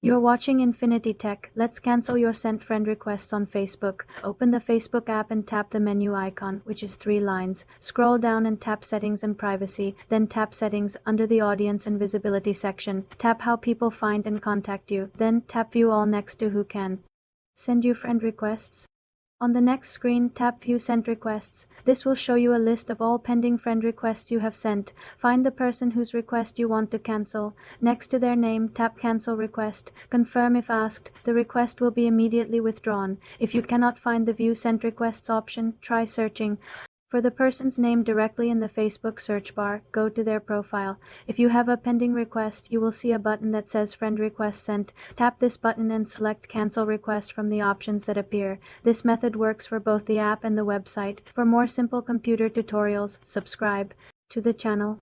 You're watching Infinity Tech. Let's cancel your sent friend requests on Facebook. Open the Facebook app and tap the menu icon, which is 3 lines. Scroll down and tap Settings and Privacy, then tap Settings under the Audience and Visibility section. Tap How People Find and Contact You, then tap View All next to Who Can Send You Friend Requests. On the next screen, tap View Sent Requests. This will show you a list of all pending friend requests you have sent. Find the person whose request you want to cancel. Next to their name, tap Cancel Request. Confirm if asked. The request will be immediately withdrawn. If you cannot find the View Sent Requests option, try searching for the person's name directly in the Facebook search bar. Go to their profile. If you have a pending request, you will see a button that says Friend Request Sent. Tap this button and select Cancel Request from the options that appear. This method works for both the app and the website. For more simple computer tutorials, subscribe to the channel.